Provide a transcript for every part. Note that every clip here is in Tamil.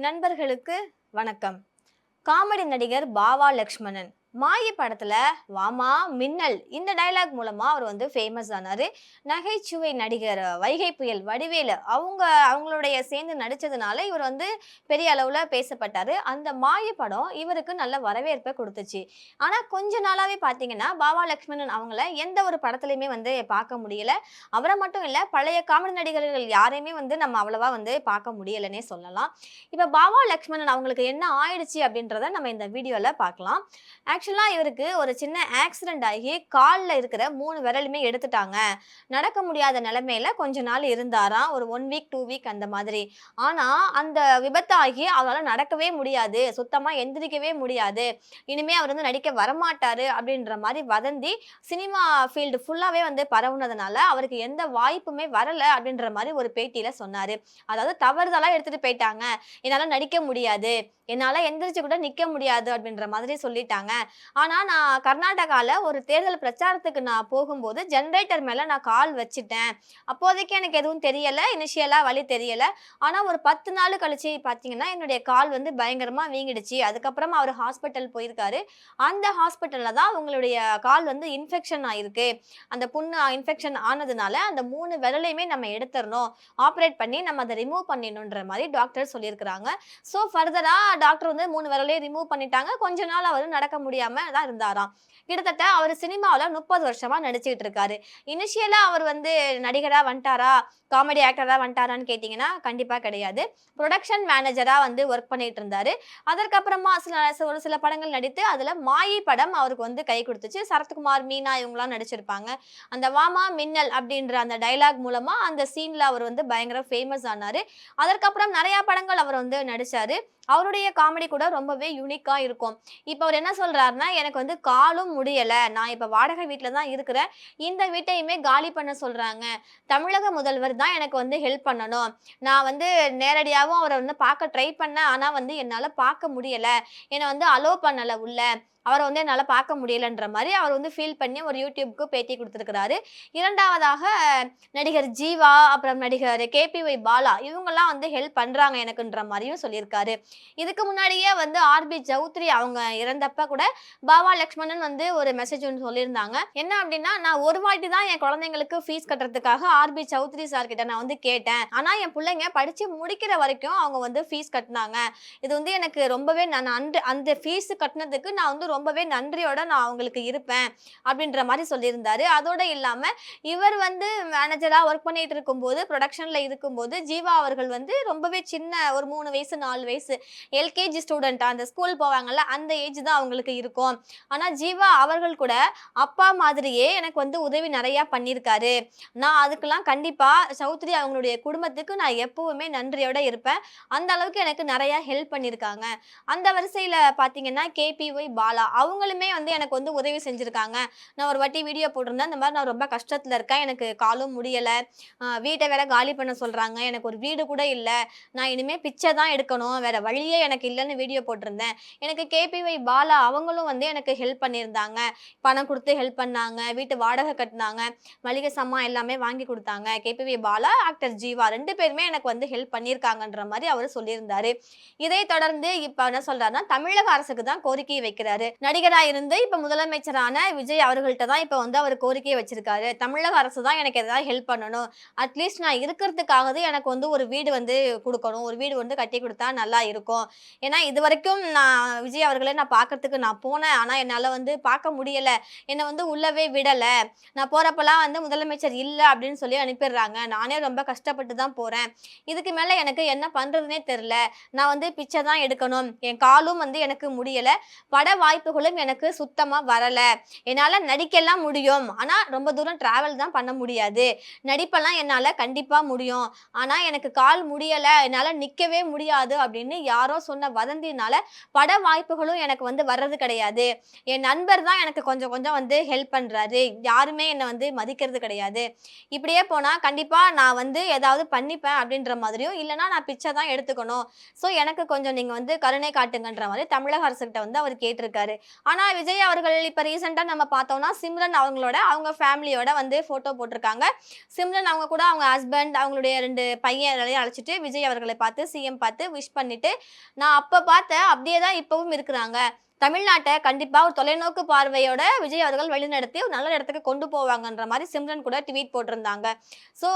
நண்பர்களுக்கு வணக்கம். காமெடி நடிகர் பாவா லக்ஷ்மணன் மாயி படத்துல வாமா மின்னல் இந்த டயலாக் மூலமா அவர் வந்து ஃபேமஸ் ஆனாரு. நகைச்சுவை நடிகர் வைகை புயல் வடிவேலு அவங்களுடைய சேர்ந்து நடிச்சதுனால இவர் வந்து பெரிய அளவுல பேசப்பட்டாரு. அந்த மாயி படம் இவருக்கு நல்ல வரவேற்பை கொடுத்துச்சு. ஆனா கொஞ்ச நாளாவே பாத்தீங்கன்னா பாவா லக்ஷ்மணன் அவங்கள எந்த ஒரு படத்துலயுமே வந்து பார்க்க முடியல. அவரை மட்டும் இல்ல, பழைய காமெடி நடிகர்கள் யாரையுமே வந்து நம்ம அவ்வளவா வந்து பார்க்க முடியலன்னே சொல்லலாம். இப்ப பாவா லக்ஷ்மணன் அவங்களுக்கு என்ன ஆயிடுச்சு அப்படின்றத நம்ம இந்த வீடியோல பார்க்கலாம். ஆக்சுவலா இவருக்கு ஒரு சின்ன ஆக்சிடென்ட் ஆகி கால்ல இருக்கிற 3 விரலுமே எடுத்துட்டாங்க. நடக்க முடியாத நிலைமையில கொஞ்ச நாள் இருந்தாராம். ஒரு 1 வீக் 2 வீக் அந்த மாதிரி. ஆனா அந்த விபத்தாகி அவரால நடக்கவே முடியாது. சுத்தமா எந்திரிக்கவே முடியாது. இனிமே அவர் வந்து நடிக்க வரமாட்டாரு அப்படின்ற மாரி வதந்தி சினிமா ஃபீல்டு ஃபுல்லாவே வந்து பரவுனதுனால அவருக்கு எந்த வாய்ப்புமே வரல அப்படின்ற மாரி ஒரு பேட்டியில சொன்னாரு. அதாவது தவறுதலா எடுத்துட்டு போயிட்டாங்க. என்னால நடிக்க முடியாது. என்னால எந்திரிச்சு கூட நிக்க முடியாது அப்படின்ற மாதிரி சொல்லிட்டாங்க. ஆனா நான் கர்நாடகால ஒரு தேர்தல் பிரச்சாரத்துக்கு நான் போகும்போது ஜெனரேட்டர் மேல நான் கால் வச்சுட்டேன். அப்போதைக்கு எனக்கு எதுவும் தெரியல. இனிஷியலா வலி தெரியல. ஆனா ஒரு 10 நாள் கழிச்சு பார்த்தீங்கன்னா, என்னுடைய கால் வந்து பயங்கரமா வீங்கிடுச்சு. அதுக்கப்புறமா அவரு ஹாஸ்பிட்டல் போயிருக்காரு. அந்த ஹாஸ்பிட்டல்ல தான் உங்களுடைய கால் வந்து இன்ஃபெக்ஷன் ஆயிருக்கு. அந்த புண்ணு இன்ஃபெக்ஷன் ஆனதுனால அந்த 3 விரலையுமே நம்ம எடுத்துறணும். ஆப்பரேட் பண்ணி நம்ம அத ரிமூவ் பண்ணிடணுன்ற மாரி டாக்டர் சொல்லியிருக்கிறாங்க. ஸோ ஃபர்தரா டாக்டர் வந்து 3 விரலையும் ரிமூவ் பண்ணிட்டாங்க. கொஞ்ச நாள் அவரு நடக்க முடியாம தான் இருந்தாராம். கிட்டத்தட்ட அவரு சினிமாவுல 30 வருஷமா நடிச்சுட்டு இருக்காரு. இனிஷியலா அவர் வந்து நடிகரா வந்துட்டாரா? காமெடி ஆக்டரா வந்துட்டாரான்னு கேட்டீங்கன்னா, கண்டிப்பா கிடையாது. புரொடக்ஷன் மேனேஜரா வந்து வொர்க் பண்ணிட்டு இருந்தாரு. அதற்கப்புறமா ஒரு சில படங்கள் நடித்து அதுல மாயி படம் அவருக்கு வந்து கை குடுத்துச்சு. சரத்குமார், மீனா இவங்கலாம் நடிச்சிருப்பாங்க. அந்த வாமா மின்னல் அப்படின்ற அந்த டயலாக் மூலமா அந்த சீன்ல அவர் வந்து பயங்கர ஃபேமஸ் ஆனாரு. அதற்கப்புறம் நெறைய படங்கள் அவர் வந்து நடிச்சாரு. அவருடைய காமெடி கூட ரொம்பவே யூனிக்கா இருக்கும். இப்ப அவரு என்ன சொல்றாருன்னா, எனக்கு வந்து காலும் முடியல. நான் இப்ப வாடகை வீட்ல தான் இருக்கிறேன். இந்த வீட்டையுமே காலி பண்ண சொல்றாங்க. தமிழக முதல்வர் தான் எனக்கு வந்து ஹெல்ப் பண்ணணும். நான் வந்து நேரடியாவும் அவர வந்து பார்க்க ட்ரை பண்ணேன். ஆனா வந்து என்னால பார்க்க முடியல. என்ன வந்து அலோ பண்ணல உள்ள. அவர வந்து என்னால பார்க்க முடியலன்ற மாரி அவர் வந்து ஃபீல் பண்ணி ஒரு யூடியூப்க்கு பேட்டி குடுத்திருக்கிறாரு. 2வதாக நடிகர் ஜீவா, அப்புறம் நடிகர் கேபிஒய் பாலா இவங்கலாம் வந்து ஹெல்ப் பண்றாங்க எனக்குன்ற மாரியும் சொல்லியிருக்காரு. இதுக்கு முன்னாடியே வந்து ஆர்பி சௌத்ரி அவங்க இறந்தப்ப கூட பாவா லக்ஷ்மணன் வந்து ஒரு மெசேஜ் ஒண்ணு சொல்லியிருந்தாங்க. என்ன அப்டின்னா, நான் ஒரு வாட்டி தான் என் குழந்தைங்களுக்கு ஃபீஸ் கட்டுறதுக்காக ஆர்பி சௌத்ரி சார் கிட்ட நான் வந்து கேட்டேன். ஆனா என் புள்ளைங்க படிச்சு முடிக்கிற வரைக்கும் அவங்க வந்து ஃபீஸ் கட்டுனாங்க. இது வந்து எனக்கு ரொம்பவே நான் அந்த ஃபீஸ் கட்டுனதுக்கு நான் வந்து ரொம்பவே நன்றியோட நான் அவங்களுக்கு இருப்பேன் அப்படின்ற மாரி சொல்லியிருந்தாரு. அதோட இல்லாம இவர் வந்து மேனேஜரா ஒர்க் பண்ணிட்டு இருக்கும்போது, புரொடக்ஷன்ல இருக்கும்போது ஜீவா அவர்கள் வந்து ரொம்பவே சின்ன ஒரு 3 வயசு 4 வயசு எல்கேஜி ஸ்டூடெண்ட்டா அந்த ஸ்கூல் போவாங்கல்ல அந்த ஏஜ் தான் அவங்களுக்கு இருக்கும். ஆனா ஜீவா அவர்கள் கூட அப்பா மாதிரியே எனக்கு வந்து உதவி நெறையா பண்ணியிருக்காரு. நான் அதுக்கெல்லாம் கண்டிப்பா சௌத்ரி அவங்களுடைய குடும்பத்துக்கு நான் எப்பவுமே நன்றியோட இருப்பேன். அந்த அளவுக்கு எனக்கு நெறையா ஹெல்ப் பண்ணியிருக்காங்க. அந்த வரிசையில பார்த்தீங்கன்னா, கேபிஒய் பாலா அவங்களுமே வந்து எனக்கு வந்து உதவி செஞ்சிருக்காங்க. நான் ஒரு வாட்டி வீடியோ போட்டிருந்தேன். இந்த மாரி நான் ரொம்ப கஷ்டத்துல இருக்கேன். எனக்கு காலும் முடியல. வீட்ட வேற காலி பண்ண சொல்றாங்க. எனக்கு ஒரு வீடு கூட இல்ல. நான் இனிமே பிச்சை தான் எடுக்கணும். வேற வழியே எனக்கு இல்லன்னு வீடியோ போட்டிருந்தேன். எனக்கு கேபிஒய் பாலா அவங்களும் வந்து எனக்கு ஹெல்ப் பண்ணியிருந்தாங்க. பணம் குடுத்து ஹெல்ப் பண்ணாங்க. வீட்டு வாடகை கட்டுனாங்க. மளிகை சாமான் எல்லாமே வாங்கி குடுத்தாங்க. கேபிஒய் பாலா, ஆக்டர் ஜீவா 2 பேருமே எனக்கு வந்து ஹெல்ப் பண்ணியிருக்காங்கன்ற மாரி அவரு சொல்லியிருந்தாரு. இதை தொடர்ந்து இப்ப என்ன சொல்றாருன்னா, தமிழக அரசுக்கு தான் கோரிக்கை வைக்கிறாரு. நடிகரா இருந்து இப்ப முதலமைச்சரான விஜய் அவர்கள்ட்ட தான் இப்ப வந்து அவர் கோரிக்கையை வச்சிருக்காரு. தமிழக அரசு தான் எனக்கு ஏதாவது ஹெல்ப் பண்ணணும். அட்லீஸ்ட் நான் இருக்கிறதுக்காகவது எனக்கு வந்து ஒரு வீடு வந்து குடுக்கணும். ஒரு வீடு வந்து கட்டி குடுத்தா நல்லா இருக்கும். ஏன்னா இதுவரைக்கும் நான் விஜய் அவர்கள நான் பார்க்கறதுக்கு நான் போனேன். ஆனா என்னால வந்து பார்க்க முடியல. என்ன வந்து உள்ளவே விடல. நான் போறப்பலாம் வந்து முதலமைச்சர் இல்ல அப்படின்னு சொல்லி அனுப்பிடுறாங்க. நானே ரொம்ப கஷ்டப்பட்டு தான் போறேன். இதுக்கு மேல எனக்கு என்ன பண்றதுன்னே தெரியல. நான் வந்து பிச்சை தான் எடுக்கணும். என் காலும் வந்து எனக்கு முடியல. பட வாய்ப்புகளும் எனக்கு சுத்தமா வரல. என்னால நடிக்கலாம் முடியும். ஆனா ரொம்ப தூரம் டிராவல் தான் பண்ண முடியாது. நடிப்பெல்லாம் என்னால கண்டிப்பா முடியும். ஆனா எனக்கு கால் முடியல. என்னால நிக்கவே முடியாது அப்படின்னு யாரோ சொன்ன வதந்தினால பட வாய்ப்புகளும் எனக்கு வந்து வர்றது கிடையாது. என் நண்பர் தான் எனக்கு கொஞ்சம் கொஞ்சம் வந்து ஹெல்ப் பண்றாரு. யாருமே என்ன வந்து மதிக்கிறது கிடையாது. இப்படியே போனா கண்டிப்பா நான் வந்து ஏதாவது பண்ணிப்பேன் அப்படின்ற மாதிரியும், இல்லன்னா நான் பிச்சை தான் எடுத்துக்கணும். ஸோ எனக்கு கொஞ்சம் நீங்க வந்து கருணை காட்டுங்கன்ற மாரி தமிழக அரசுகிட்ட வந்து அவர் கேட்டிருக்காரு. இருக்காரு. ஆனா விஜய் அவர்கள் இப்ப ரீசெண்டா நம்ம பார்த்தோம்னா சிம்ரன் அவங்க ஃபேமிலியோட வந்து போட்டோ போட்டிருக்காங்க. சிம்ரன் அவங்க கூட அவங்க ஹஸ்பண்ட் அவங்களுடைய 2 பையன் அழைச்சிட்டு விஜய் அவர்களை பார்த்து சிஎம் பார்த்து விஷ் பண்ணிட்டு, நான் அப்ப பார்த்தேன் அப்படியே தான் இப்பவும் இருக்கிறாங்க. தமிழ்நாட்டை கண்டிப்பா ஒரு தொலைநோக்கு பார்வையோட விஜய் அவர்கள் வழிநடத்தி ஒரு நல்ல இடத்துக்கு கொண்டு போவாங்கன்ற மாதிரி சிம்ரன் கூட ட்வீட் போட்டிருந்தாங்க. ஸோ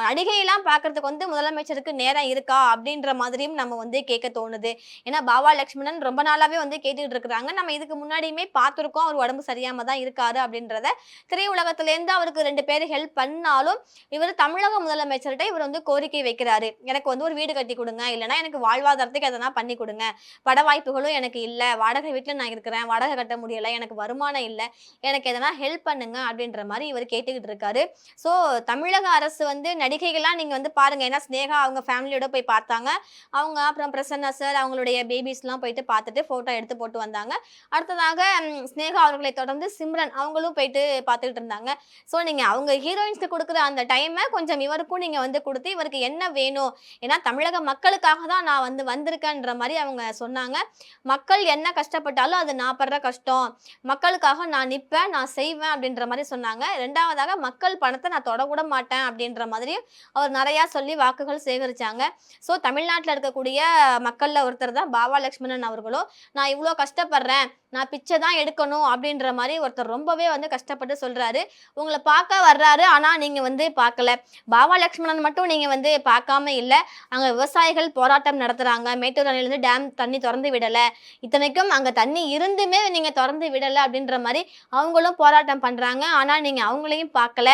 நடிகையெல்லாம் பார்க்கறதுக்கு வந்து முதலமைச்சருக்கு நேரம் இருக்கா அப்படின்ற மாதிரியும் நம்ம வந்து கேட்க தோணுது. ஏன்னா பாவா லட்சுமணன் ரொம்ப நாளாவே வந்து கேட்டுட்டு இருக்கிறாங்க. நம்ம இதுக்கு முன்னாடியுமே பார்த்துருக்கோம் அவர் உடம்பு சரியாம தான் இருக்காரு அப்படின்றத. திரையுலகத்திலேருந்து அவருக்கு 2 பேர் ஹெல்ப் பண்ணாலும் இவர் தமிழக முதலமைச்சர்கிட்ட இவர் வந்து கோரிக்கை வைக்கிறாரு. எனக்கு வந்து ஒரு வீடு கட்டி கொடுங்க, இல்லைன்னா எனக்கு வாழ்வாதாரத்துக்கு எதனா பண்ணி கொடுங்க, பட வாய்ப்புகளும் எனக்கு இல்லை, வாடகை வீட்டில் நான் இருக்கிறேன், வாடகை கட்ட முடியல, எனக்கு வருமானம் இல்லை, எனக்கு எதனா ஹெல்ப் பண்ணுங்க அப்படின்ற மாதிரி இவர் கேட்டுக்கிட்டு இருக்காரு. ஸோ தமிழக அரசு வந்து நடிகைகள்லாம் நீங்க வந்து பாருங்க. ஏன்னா ஸ்னேகா அவங்க ஃபேமிலியோட போய் பார்த்தாங்க. அவங்க அப்புறம் பிரசன்னா சார் அவங்களுடைய பேபிஸ்லாம் போயிட்டு பார்த்துட்டு போட்டோ எடுத்து போட்டு வந்தாங்க. அடுத்ததாக ஸ்னேகா அவர்களை தொடர்ந்து சிம்ரன் அவங்களும் போயிட்டு பார்த்துக்கிட்டு இருந்தாங்க. ஸோ நீங்க அவங்க ஹீரோயின்ஸ்க்கு கொடுக்குற அந்த டைமை கொஞ்சம் இவருக்கும் நீங்க வந்து கொடுத்து இவருக்கு என்ன வேணும், ஏன்னா தமிழக மக்களுக்காக தான் நான் வந்து வந்திருக்கேன்ற மாதிரி அவங்க சொன்னாங்க. மக்கள் என்ன கஷ்டப்பட்டாலும் அது நான் படுற கஷ்டம், மக்களுக்காக நான் நிற்பேன், நான் செய்வேன் அப்படின்ற மாதிரி சொன்னாங்க. 2வதாக மக்கள் பணத்தை நான் தொடக்கூட மாட்டேன் அப்படின்ற மாதிரி அவர் நிறையா சொல்லி வாக்குகள் சேகரிச்சாங்க. ஸோ தமிழ்நாட்டில் இருக்கக்கூடிய மக்களில் ஒருத்தர் தான் பாவா லட்சுமணன் அவர்களும். நான் இவ்வளோ கஷ்டப்படுறேன், நான் பிச்சை தான் எடுக்கணும் அப்படின்ற மாதிரி ஒருத்தர் ரொம்பவே வந்து கஷ்டப்பட்டு சொல்றாரு. உங்களை பார்க்க வர்றாரு, ஆனா நீங்க வந்து பார்க்கல. பாவா லட்சுமணன் மட்டும் நீங்க வந்து பார்க்காம இல்ல, அங்க விவசாயிகள் போராட்டம் நடத்துறாங்க. மேட்டூர் அணையிலிருந்து டேம் தண்ணி திறந்து விடல, இத்தனைக்கும் அங்க தண்ணி இருந்துமே நீங்க திறந்து விடல அப்படின்ற மாதிரி அவங்களும் போராட்டம் பண்றாங்க. ஆனா நீங்க அவங்களையும் பார்க்கல.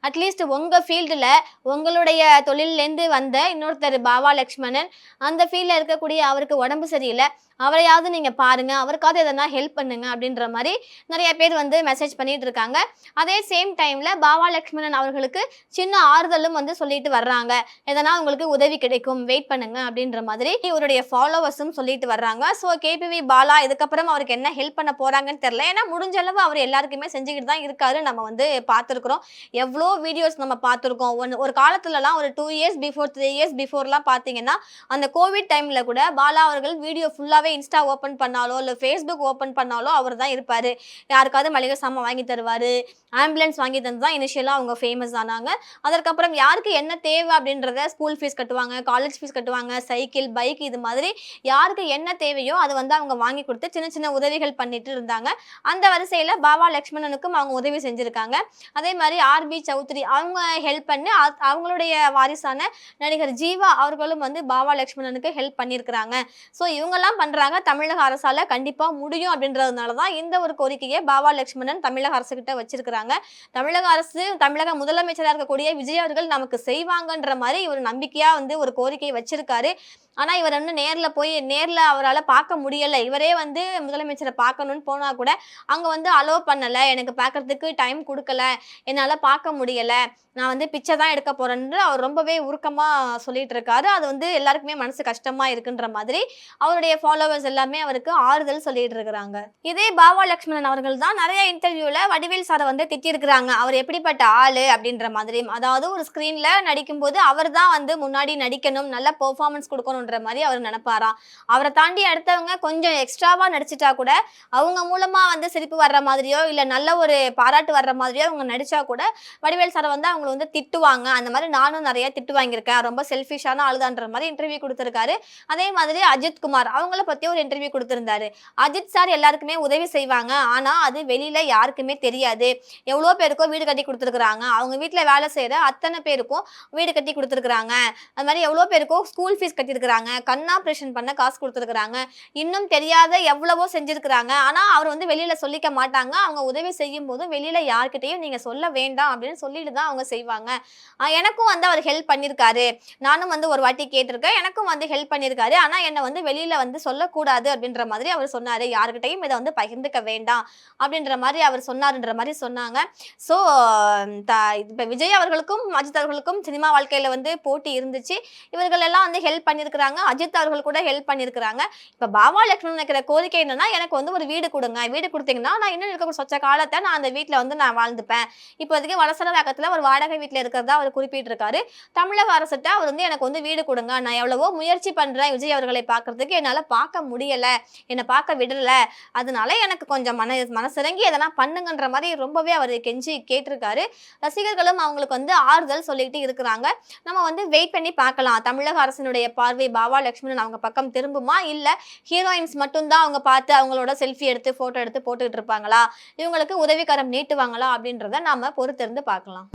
அட்லீஸ்ட் உங்க ஃபீல்டுல உங்களுடைய தொழிலேருந்து வந்த இன்னொருத்தர் பாவா லட்சுமணன், அந்த ஃபீல்ட்ல இருக்கக்கூடிய அவருக்கு உடம்பு சரியில்லை, அவரையாவது நீங்க பாருங்க, அவருக்காவது எதனா ஹெல்ப் பண்ணுங்க அப்படின்ற மாதிரி நிறைய பேர் வந்து மெசேஜ் பண்ணிட்டு இருக்காங்க. அதே சேம் டைம்ல பாவா லட்சுமணன் அவர்களுக்கு சின்ன ஆறுதலும் வந்து சொல்லிட்டு வர்றாங்க. எதனா உங்களுக்கு உதவி கிடைக்கும், வெயிட் பண்ணுங்க அப்படின்ற மாதிரி இவருடைய ஃபாலோவர்ஸும் சொல்லிட்டு வர்றாங்க. ஸோ கேபிவி பாலா இதுக்கப்புறம் அவருக்கு என்ன ஹெல்ப் பண்ண போறாங்கன்னு தெரியல. ஏன்னா முடிஞ்ச அளவு அவர் எல்லாருக்குமே செஞ்சுக்கிட்டு தான் இருக்காரு. நம்ம வந்து பார்த்துருக்குறோம், எவ்வளோ வீடியோஸ் நம்ம பார்த்துருக்கோம். ஒரு காலத்துலலாம் ஒரு 2 இயர்ஸ் பிஃபோர் 3 இயர்ஸ் பிஃபோர்லாம் பார்த்தீங்கன்னா அந்த கோவிட் டைம்ல கூட பாலா அவர்கள் வீடியோ ஃபுல்லாவே இன்ஸ்டா ஓபன் பண்ணாலோ இல்ல ஃபேஸ்புக் ஓபன் பண்ணாலோ அவர் தான் இருப்பாரு. யாருக்காவது மளிகை சாமான் வாங்கி தருவாரு, ஆம்புலன்ஸ் வாங்கி தந்து தான் இனிஷியலா அவங்க ஃபேமஸ் ஆனாங்க. அதற்கப்புறம் யாருக்கு என்ன தேவை அப்படின்றத ஸ்கூல் ஃபீஸ் கட்டுவாங்க, காலேஜ் ஃபீஸ் கட்டுவாங்க, சைக்கிள் பைக் இது மாதிரி யாருக்கு என்ன தேவையோ அதை வந்து அவங்க வாங்கி கொடுத்து சின்ன சின்ன உதவிகள் பண்ணிட்டு இருந்தாங்க. அந்த வரிசையில பாவா லட்சுமணனுக்கும் அவங்க உதவி செஞ்சிருக்காங்க. அதே மாதிரி ஆர்பி சௌத்ரி அவங்க ஹெல்ப் பண்ணி அவங்களுடைய வாரிசான நடிகர் ஜீவா அவர்களும் வந்து பாவா லட்சுமணனுக்கு ஹெல்ப் பண்ணியிருக்கிறாங்க. ஸோ இவங்கெல்லாம் பண்றாங்க. தமிழக அரசால கண்டிப்பா முடியும் அப்படின்றதுனால தான் இந்த ஒரு கோரிக்கையை பாவா லட்சுமணன் தமிழக அரசு கிட்ட வச்சிருக்கிறாங்க. தமிழக அரசு, தமிழக முதலமைச்சராக இருக்கக்கூடிய விஜய் அவர்கள் நமக்கு செய்வாங்கன்ற மாதிரி ஒரு நம்பிக்கையா வந்து ஒரு கோரிக்கை வச்சிருக்காரு. ஆனா இவர் வந்து நேர்ல அவரால் பார்க்க முடியல. இவரே வந்து முதலமைச்சரை பார்க்கணும்னு போனா கூட அங்க வந்து அலோ பண்ணல, எனக்கு பார்க்கறதுக்கு டைம் கொடுக்கல, என்னால பார்க்க முடியல, நான் வந்து பிச்சை தான் எடுக்க போறேன்னு அவர் ரொம்பவே உருக்கமா சொல்லிட்டு இருக்காரு. அது வந்து எல்லாருக்குமே மனசு கஷ்டமா இருக்குன்ற மாதிரி அவருடைய ஃபாலோவர்ஸ் எல்லாமே அவருக்கு ஆறுதல் சொல்லிட்டு இருக்கிறாங்க. இதே பாவா லட்சுமணன் அவர்கள் தான் நிறைய இன்டர்வியூல வடிவேல் சாரை வந்து திட்டிருக்கிறாங்க. அவர் எப்படிப்பட்ட ஆளு அப்படின்ற மாதிரி. அதாவது ஒரு ஸ்கிரீன்ல நடிக்கும் போது அவர் தான் வந்து முன்னாடி நடிக்கணும், நல்ல பெர்ஃபார்மன்ஸ் கொடுக்கணும்ன்ற மாதிரி அவர் நினைப்பாராம். அவரை தாண்டி அடுத்தவங்க கொஞ்சம் எக்ஸ்ட்ராவா நடிச்சிட்டா கூட அவங்க மூலமா வந்து சிரிப்பு வர்ற மாதிரியோ இல்ல நல்ல ஒரு பாராட்டு வர்ற மாதிரியோ அவங்க நடிச்சா கூட வடிவேல் சாரை வந்து அவங்க வந்து திட்டுவாங்க. அந்த மாதிரி நானும் நிறைய திட்டு வாங்கியிருக்கேன், ரொம்ப செல்ஃபிஷான ஆளுதான்ற மாதிரி இன்டர்வியூ கொடுத்திருக்காரு. அதே மாதிரி அஜித் குமார் அவங்கள பத்தி ஒரு இன்டர்வியூ கொடுத்திருந்தாரு. அஜித் சார் எல்லாருக்குமே உதவி செய்வாங்க, ஆனா அது வெளியில யாருக்குமே தெரியாது. எவ்வளோ பேருக்கோ வீடு கட்டி கொடுத்துருக்காங்க, அவங்க வீட்டுல வேலை செய்யற அத்தனை பேருக்கும் வீடு கட்டி கொடுத்துருக்காங்க. அது மாதிரி எவ்வளோ பேருக்கோ ஸ்கூல் ஃபீஸ் கட்டியிருக்கிறாங்க, கண் ஆப்ரேஷன் பண்ண காசு கொடுத்துருக்காங்க, இன்னும் தெரியாத எவ்வளவோ செஞ்சிருக்கிறாங்க. ஆனா அவர் வந்து வெளியில சொல்லிக்க மாட்டாங்க. அவங்க உதவி செய்யும் போது வெளியில யார்கிட்டையும் நீங்க சொல்ல வேண்டாம் அப்படின்னு சொல்லிட்டு தான் அவங்க செய்வாங்க. எனக்கும் வந்து அவர் ஹெல்ப் பண்ணியிருக்காரு, நானும் வந்து ஒரு வாட்டி கேட்டிருக்கேன், எனக்கும் வந்து ஹெல்ப் பண்ணியிருக்காரு. ஆனா என்னை வந்து வெளியில வந்து சொல்லக்கூடாது அப்படின்ற மாதிரி அவர் சொன்னாரு, யாருக்கிட்டையும் இதை வந்து பகிர்ந்துக்க வேண்டாம் அப்படின்ற மாதிரி அவர் சொன்னாருன்ற மாதிரி சொன்னாங்க. ஸோ இப்போ விஜய் அவர்களுக்கும் அஜித் அவர்களுக்கும் சினிமா வாழ்க்கையில வந்து போட்டி இருந்துச்சு. இவர்கள் எல்லாம் வந்து ஹெல்ப் பண்ணியிருக்கிறாங்க. பண்ணியிருக்கிறாங்க. அஜித் அவர்கள் கூட ஹெல்ப் பண்ணியிருக்கிறாங்க. இப்ப பாவா லட்சுமணன் வைக்கிற கோரிக்கை என்னன்னா, எனக்கு வந்து ஒரு வீடு குடுங்க. வீடு குடுத்தீங்கன்னா, நான் இன்னும் இருக்கக்கூடிய சொச்ச காலத்த நான் அந்த வீட்ல வந்து நான் வாழ்ந்துப்பேன். இப்போதைக்கு வளசரவாக்கத்துல ஒரு வாடகை வீட்ல இருக்கிறதா அவர் குறிப்பிட்டிருக்காரு. தமிழக அரசுட்ட அவர் வந்து எனக்கு வந்து வீடு குடுங்க. நான் எவ்வளவோ முயற்சி பண்றேன் விஜய் அவர்களை பார்க்கறதுக்கு. என்னால பார்க்க முடியல. என்ன பார்க்க விடல. அதனால எனக்கு கொஞ்சம் மனசிறங்கி எதனா பண்ணுங்கன்ற மாரி ரொம்பவே அவர் கெஞ்சி கேட்டிருக்காரு. ரசிகர்களும் அவங்களுக்கு வந்து ஆறுதல் சொல்லிட்டு இருக்கிறாங்க. நம்ம வந்து வெயிட் பண்ணி பார்க்கலாம். தமிழக அரசினுடைய பார்வை பாவா லட்சுமணன் அவங்க பக்கம் திரும்புமா? இல்ல ஹீரோயின்ஸ் மட்டும் தான் அவங்க பார்த்து அவங்களோட செல்ஃபி எடுத்து போட்டோ எடுத்து போட்டுட்டு இருப்பாங்களா? இவங்களுக்கு உதவிக்கரம் நீட்டுவாங்களா? அப்படின்றத நாம பொறுத்திருந்து பார்க்கலாம்.